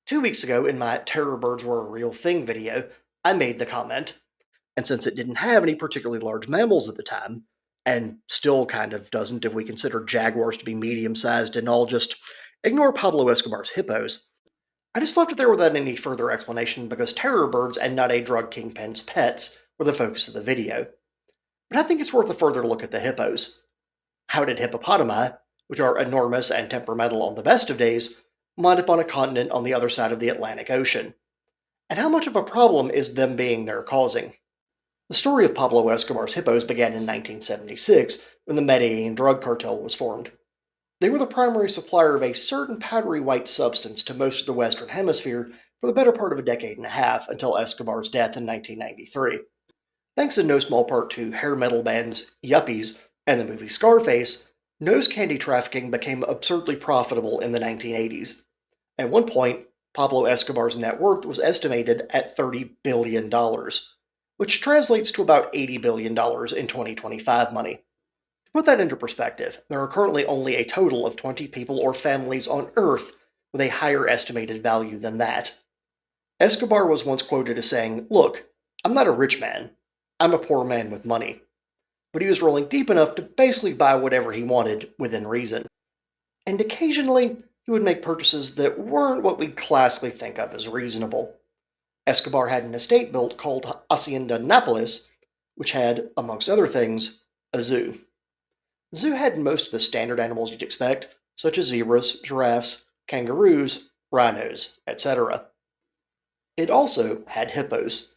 2 weeks ago, in my Terror Birds Were a Real Thing video, I made the comment, and since it didn't have any particularly large mammals at the time, and still kind of doesn't if we consider jaguars to be medium sized and all, just ignore Pablo Escobar's hippos, I just left it there without any further explanation because terror birds and not a drug kingpin's pets were the focus of the video. But I think it's worth a further look at the hippos. How did hippopotami, which are enormous and temperamental on the best of days, wind up on a continent on the other side of the Atlantic Ocean? And how much of a problem is them being there causing? The story of Pablo Escobar's hippos began in 1976 when the Medellin drug cartel was formed. They were the primary supplier of a certain powdery white substance to most of the Western Hemisphere for the better part of a decade and a half until Escobar's death in 1993. Thanks in no small part to hair metal bands Yuppies and the movie Scarface, nose candy trafficking became absurdly profitable in the 1980s. At one point, Pablo Escobar's net worth was estimated at $30 billion, which translates to about $80 billion in 2025 money. To put that into perspective, there are currently only a total of 20 people or families on Earth with a higher estimated value than that. Escobar was once quoted as saying, "Look, I'm not a rich man. I'm a poor man with money." But he was rolling deep enough to basically buy whatever he wanted within reason. And occasionally, he would make purchases that weren't what we'd classically think of as reasonable. Escobar had an estate built called Hacienda Nápoles, which had, amongst other things, a zoo. The zoo had most of the standard animals you'd expect, such as zebras, giraffes, kangaroos, rhinos, etc. It also had hippos,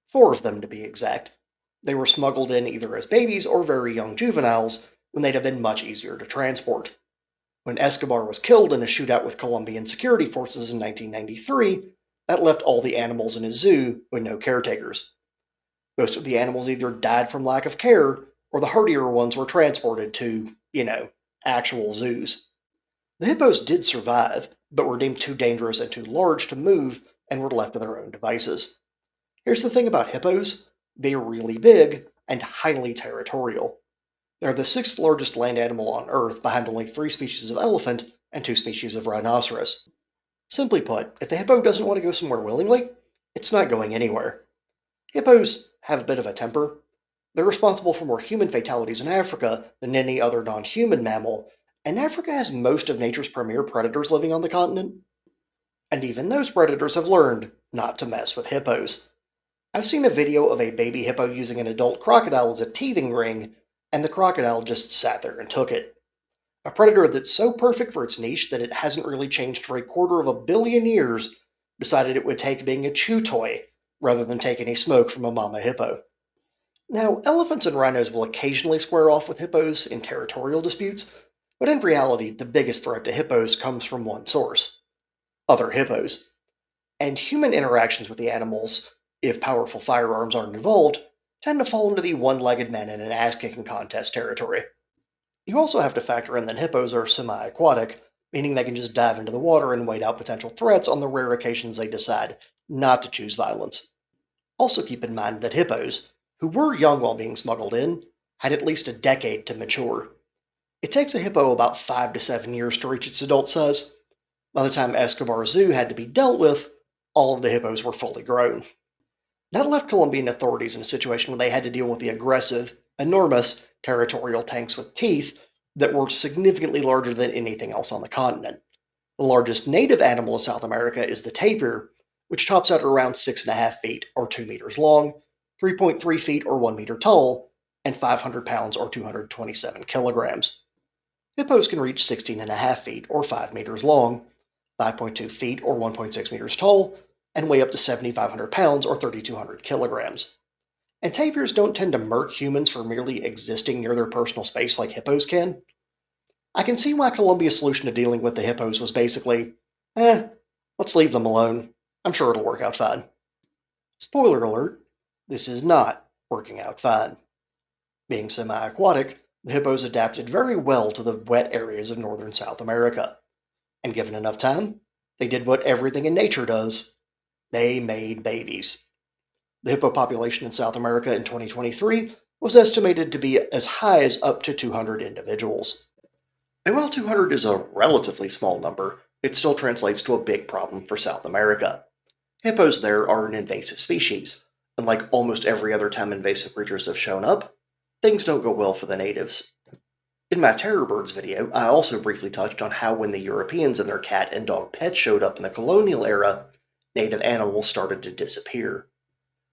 4 of them to be exact. They were smuggled in either as babies or very young juveniles when they'd have been much easier to transport. When Escobar was killed in a shootout with Colombian security forces in 1993, that left all the animals in his zoo with no caretakers. Most of the animals either died from lack of care, or the hardier ones were transported to, actual zoos. The hippos did survive, but were deemed too dangerous and too large to move and were left to their own devices. Here's the thing about hippos: they're really big and highly territorial. They're the sixth largest land animal on Earth, behind only 3 species of elephant and 2 species of rhinoceros. Simply put, if the hippo doesn't want to go somewhere willingly, it's not going anywhere. Hippos have a bit of a temper. They're responsible for more human fatalities in Africa than any other non human mammal, and Africa has most of nature's premier predators living on the continent. And even those predators have learned not to mess with hippos. I've seen a video of a baby hippo using an adult crocodile as a teething ring, and the crocodile just sat there and took it. A predator that's so perfect for its niche that it hasn't really changed for a quarter of a billion years decided it would take being a chew toy rather than take any smoke from a mama hippo. Now, elephants and rhinos will occasionally square off with hippos in territorial disputes, but in reality, the biggest threat to hippos comes from one source: other hippos. And human interactions with the animals, if powerful firearms aren't involved, tend to fall into the one-legged men in an ass-kicking contest territory. You also have to factor in that hippos are semi-aquatic, meaning they can just dive into the water and wait out potential threats on the rare occasions they decide not to choose violence. Also keep in mind that hippos, who were young while being smuggled in, had at least a decade to mature. It takes a hippo about 5 to 7 years to reach its adult size. By the time Escobar Zoo had to be dealt with, all of the hippos were fully grown. That left Colombian authorities in a situation where they had to deal with the aggressive, enormous, territorial tanks with teeth that were significantly larger than anything else on the continent. The largest native animal of South America is the tapir, which tops out at around 6.5 feet or 2 meters long, 3.3 feet or 1 meter tall, and 500 pounds or 227 kilograms. Hippos can reach 16.5 feet or 5 meters long, 5.2 feet or 1.6 meters tall, and weigh up to 7,500 pounds or 3,200 kilograms. And tapirs don't tend to murk humans for merely existing near their personal space like hippos can. I can see why Colombia's solution to dealing with the hippos was basically, let's leave them alone. I'm sure it'll work out fine. Spoiler alert, this is not working out fine. Being semi-aquatic, the hippos adapted very well to the wet areas of northern South America. And given enough time, they did what everything in nature does: they made babies. The hippo population in South America in 2023 was estimated to be as high as up to 200 individuals. And while 200 is a relatively small number, it still translates to a big problem for South America. Hippos there are an invasive species, and like almost every other time invasive creatures have shown up, things don't go well for the natives. In my Terror Birds video, I also briefly touched on how when the Europeans and their cat and dog pets showed up in the colonial era, native animals started to disappear.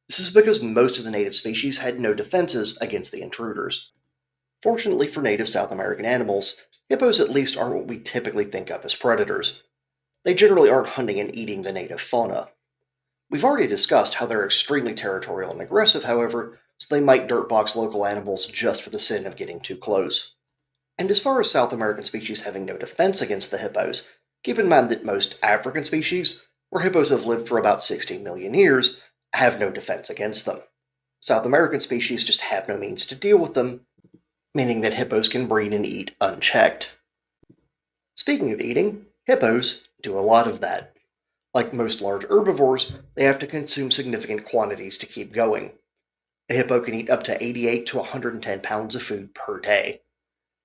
This is because most of the native species had no defenses against the intruders. Fortunately for native South American animals, hippos at least aren't what we typically think of as predators. They generally aren't hunting and eating the native fauna. We've already discussed how they're extremely territorial and aggressive, however, so they might dirtbox local animals just for the sin of getting too close. And as far as South American species having no defense against the hippos, keep in mind that most African species, where hippos have lived for about 16 million years, have no defense against them. South American species just have no means to deal with them, meaning that hippos can breed and eat unchecked. Speaking of eating, hippos do a lot of that. Like most large herbivores, they have to consume significant quantities to keep going. A hippo can eat up to 88 to 110 pounds of food per day.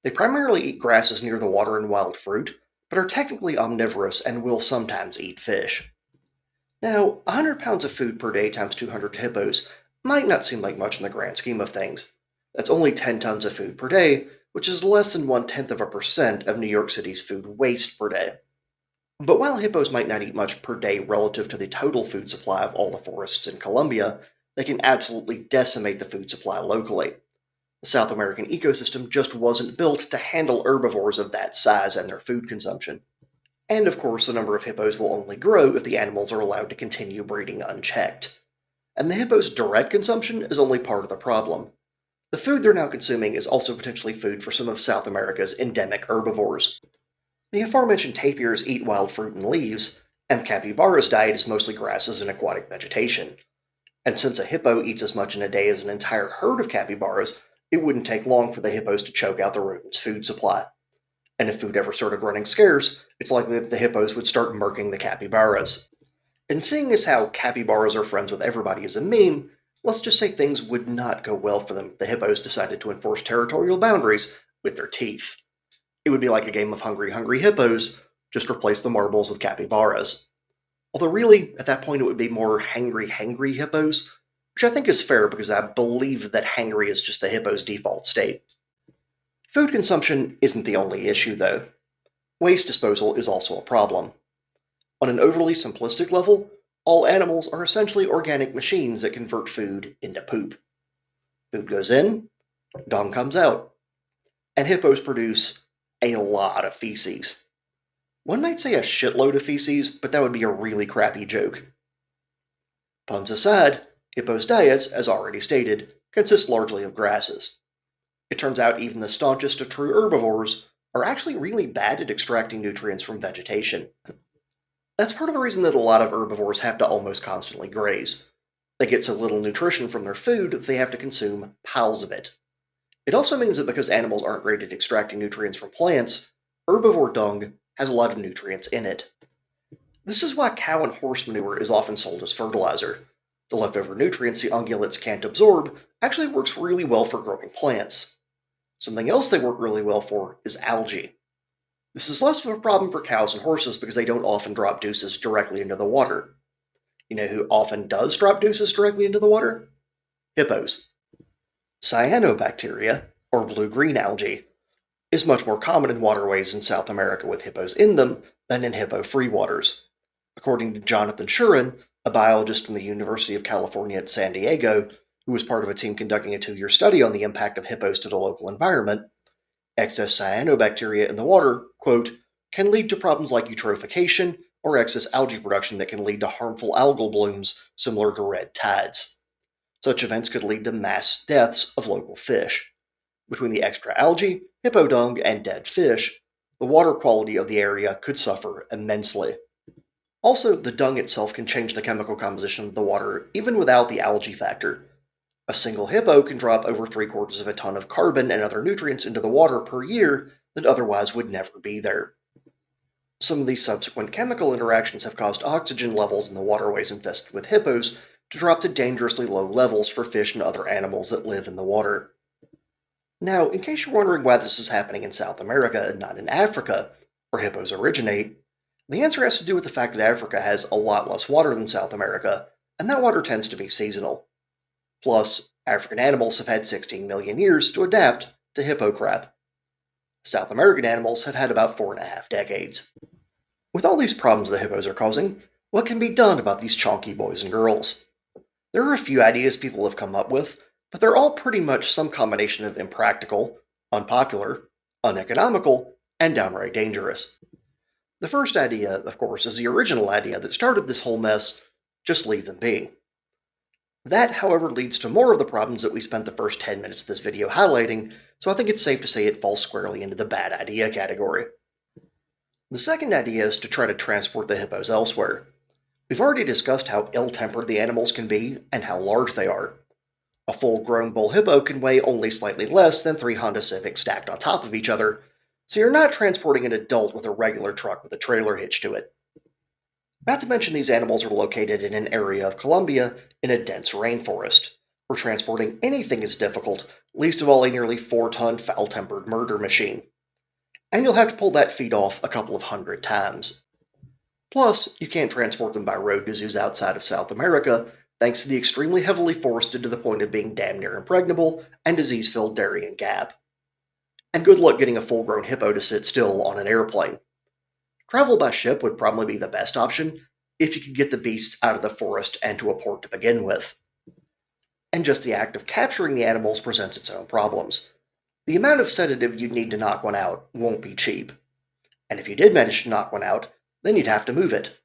They primarily eat grasses near the water and wild fruit, but are technically omnivorous and will sometimes eat fish. Now, 100 pounds of food per day times 200 hippos might not seem like much in the grand scheme of things. That's only 10 tons of food per day, which is less than 1/10% of New York City's food waste per day. But while hippos might not eat much per day relative to the total food supply of all the forests in Colombia, they can absolutely decimate the food supply locally. The South American ecosystem just wasn't built to handle herbivores of that size and their food consumption. And of course, the number of hippos will only grow if the animals are allowed to continue breeding unchecked. And the hippo's direct consumption is only part of the problem. The food they're now consuming is also potentially food for some of South America's endemic herbivores. The aforementioned tapirs eat wild fruit and leaves, and capybara's diet is mostly grasses and aquatic vegetation. And since a hippo eats as much in a day as an entire herd of capybaras, it wouldn't take long for the hippos to choke out the rodent's food supply. And if food ever started running scarce, it's likely that the hippos would start murking the capybaras. And seeing as how capybaras are friends with everybody as a meme, let's just say things would not go well for them if the hippos decided to enforce territorial boundaries with their teeth. It would be like a game of Hungry Hungry Hippos, just replace the marbles with capybaras. Although, really, at that point, it would be more Hangry Hangry Hippos, which I think is fair because I believe that hangry is just the hippo's default state. Food consumption isn't the only issue, though. Waste disposal is also a problem. On an overly simplistic level, all animals are essentially organic machines that convert food into poop. Food goes in, dung comes out, and hippos produce a lot of feces. One might say a shitload of feces, but that would be a really crappy joke. Puns aside, hippos' diets, as already stated, consist largely of grasses. It turns out even the staunchest of true herbivores are actually really bad at extracting nutrients from vegetation. That's part of the reason that a lot of herbivores have to almost constantly graze. They get so little nutrition from their food that they have to consume piles of it. It also means that because animals aren't great at extracting nutrients from plants, herbivore dung has a lot of nutrients in it. This is why cow and horse manure is often sold as fertilizer. The leftover nutrients the ungulates can't absorb actually works really well for growing plants. Something else they work really well for is algae. This is less of a problem for cows and horses because they don't often drop deuces directly into the water. You know who often does drop deuces directly into the water? Hippos. Cyanobacteria, or blue-green algae, is much more common in waterways in South America with hippos in them than in hippo-free waters. According to Jonathan Shuren, a biologist from the University of California at San Diego, who was part of a team conducting a 2-year study on the impact of hippos to the local environment, excess cyanobacteria in the water, quote, can lead to problems like eutrophication or excess algae production that can lead to harmful algal blooms similar to red tides. Such events could lead to mass deaths of local fish. Between the extra algae, hippo dung, and dead fish, the water quality of the area could suffer immensely. Also, the dung itself can change the chemical composition of the water even without the algae factor. A single hippo can drop over 3/4 of a ton of carbon and other nutrients into the water per year that otherwise would never be there. Some of these subsequent chemical interactions have caused oxygen levels in the waterways infested with hippos to drop to dangerously low levels for fish and other animals that live in the water. Now, in case you're wondering why this is happening in South America and not in Africa, where hippos originate, The answer has to do with the fact that Africa has a lot less water than South America, and that water tends to be seasonal. Plus, African animals have had 16 million years to adapt to hippo crap. South American animals have had about 4.5 decades. With all these problems the hippos are causing, what can be done about these chonky boys and girls? There are a few ideas people have come up with, but they're all pretty much some combination of impractical, unpopular, uneconomical, and downright dangerous. The first idea, of course, is the original idea that started this whole mess: just leave them be. That, however, leads to more of the problems that we spent the first 10 minutes of this video highlighting, so I think it's safe to say it falls squarely into the bad idea category. The second idea is to try to transport the hippos elsewhere. We've already discussed how ill-tempered the animals can be and how large they are. A full-grown bull hippo can weigh only slightly less than 3 Honda Civics stacked on top of each other, so you're not transporting an adult with a regular truck with a trailer hitched to it. Not to mention these animals are located in an area of Colombia in a dense rainforest, where transporting anything is difficult, least of all a nearly 4-ton foul-tempered murder machine. And you'll have to pull that feat off a couple of hundred times. Plus, you can't transport them by road to zoos outside of South America, thanks to the extremely heavily forested to the point of being damn near impregnable and disease-filled Darien Gap. And good luck getting a full-grown hippo to sit still on an airplane. Travel by ship would probably be the best option if you could get the beasts out of the forest and to a port to begin with. And just the act of capturing the animals presents its own problems. The amount of sedative you'd need to knock one out won't be cheap. And if you did manage to knock one out, then you'd have to move it.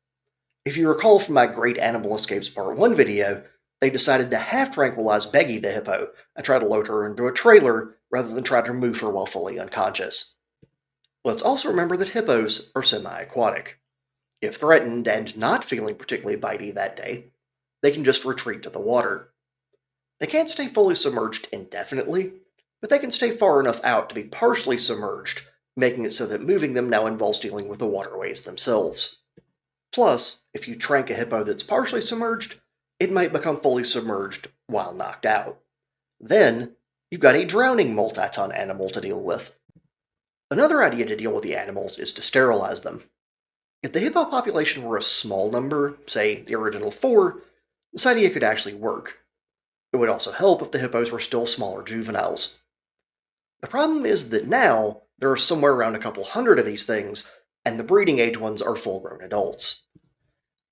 If you recall from my Great Animal Escapes Part 1 video, they decided to half tranquilize Beggy the hippo and try to load her into a trailer rather than try to move her while fully unconscious. Let's also remember that hippos are semi-aquatic. If threatened and not feeling particularly bitey that day, they can just retreat to the water. They can't stay fully submerged indefinitely, but they can stay far enough out to be partially submerged, making it so that moving them now involves dealing with the waterways themselves. Plus, if you trank a hippo that's partially submerged, it might become fully submerged while knocked out. Then, you've got a drowning multi-ton animal to deal with. Another idea to deal with the animals is to sterilize them. If the hippo population were a small number, say the original 4, this idea could actually work. It would also help if the hippos were still smaller juveniles. The problem is that now, there are somewhere around a couple hundred of these things, and the breeding age ones are full-grown adults.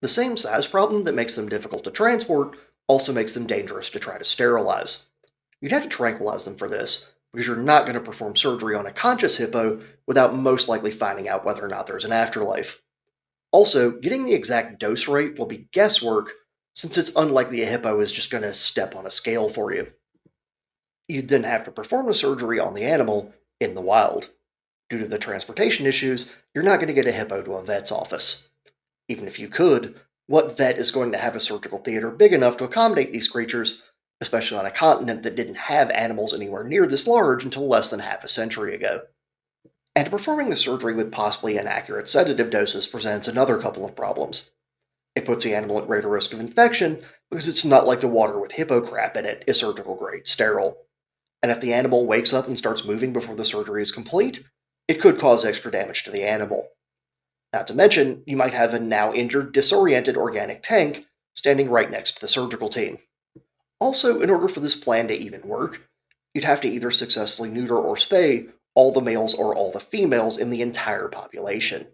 The same size problem that makes them difficult to transport also makes them dangerous to try to sterilize. You'd have to tranquilize them for this, because you're not going to perform surgery on a conscious hippo without most likely finding out whether or not there's an afterlife. Also, getting the exact dose rate will be guesswork, since it's unlikely a hippo is just going to step on a scale for you. You'd then have to perform the surgery on the animal in the wild. Due to the transportation issues, you're not going to get a hippo to a vet's office. Even if you could, what vet is going to have a surgical theater big enough to accommodate these creatures, especially on a continent that didn't have animals anywhere near this large until less than half a century ago? And performing the surgery with possibly inaccurate sedative doses presents another couple of problems. It puts the animal at greater risk of infection because it's not like the water with hippo crap in it is surgical grade sterile. And if the animal wakes up and starts moving before the surgery is complete, it could cause extra damage to the animal. Not to mention, you might have a now injured, disoriented organic tank standing right next to the surgical team. Also, in order for this plan to even work, you'd have to either successfully neuter or spay all the males or all the females in the entire population.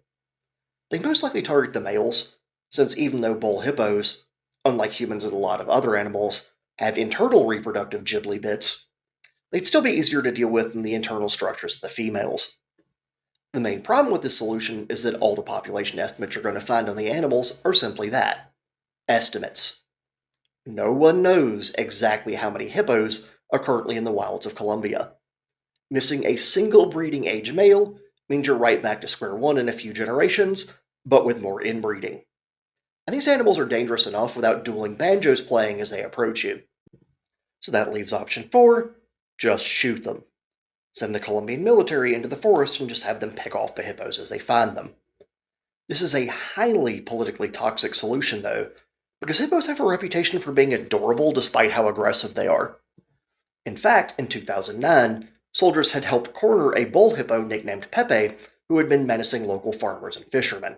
They most likely target the males, since even though bull hippos, unlike humans and a lot of other animals, have internal reproductive ghibli bits, they'd still be easier to deal with than the internal structures of the females. The main problem with this solution is that all the population estimates you're going to find on the animals are simply that: estimates. No one knows exactly how many hippos are currently in the wilds of Colombia. Missing a single breeding age male means you're right back to square one in a few generations, but with more inbreeding. And these animals are dangerous enough without dueling banjos playing as they approach you. So that leaves option 4: just shoot them. Send the Colombian military into the forest and just have them pick off the hippos as they find them. This is a highly politically toxic solution, though, because hippos have a reputation for being adorable despite how aggressive they are. In fact, in 2009, soldiers had helped corner a bull hippo nicknamed Pepe, who had been menacing local farmers and fishermen.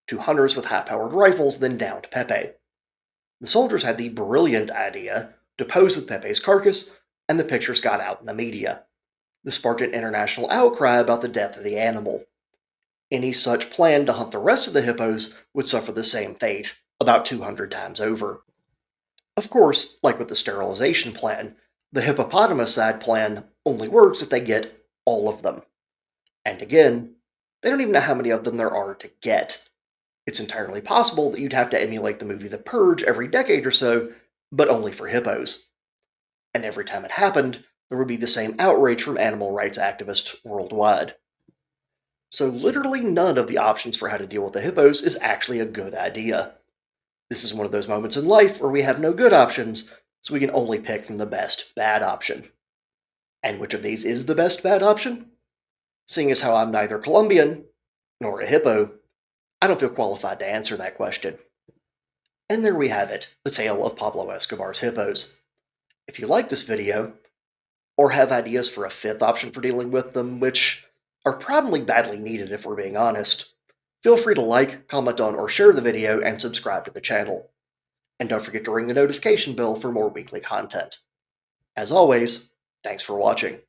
Two hunters with high-powered rifles then downed Pepe. The soldiers had the brilliant idea to pose with Pepe's carcass, and the pictures got out in the media. This sparked an international outcry about the death of the animal. Any such plan to hunt the rest of the hippos would suffer the same fate, about 200 times over. Of course, like with the sterilization plan, the hippopotamicide plan only works if they get all of them. And again, they don't even know how many of them there are to get. It's entirely possible that you'd have to emulate the movie The Purge every decade or so, but only for hippos. And every time it happened, there would be the same outrage from animal rights activists worldwide. So, literally none of the options for how to deal with the hippos is actually a good idea. This is one of those moments in life where we have no good options, so we can only pick from the best bad option. And which of these is the best bad option? Seeing as how I'm neither Colombian nor a hippo, I don't feel qualified to answer that question. And there we have it, the tale of Pablo Escobar's hippos. If you like this video, or have ideas for a fifth option for dealing with them, which are probably badly needed if we're being honest, feel free to like, comment on, or share the video, and subscribe to the channel. And don't forget to ring the notification bell for more weekly content. As always, thanks for watching.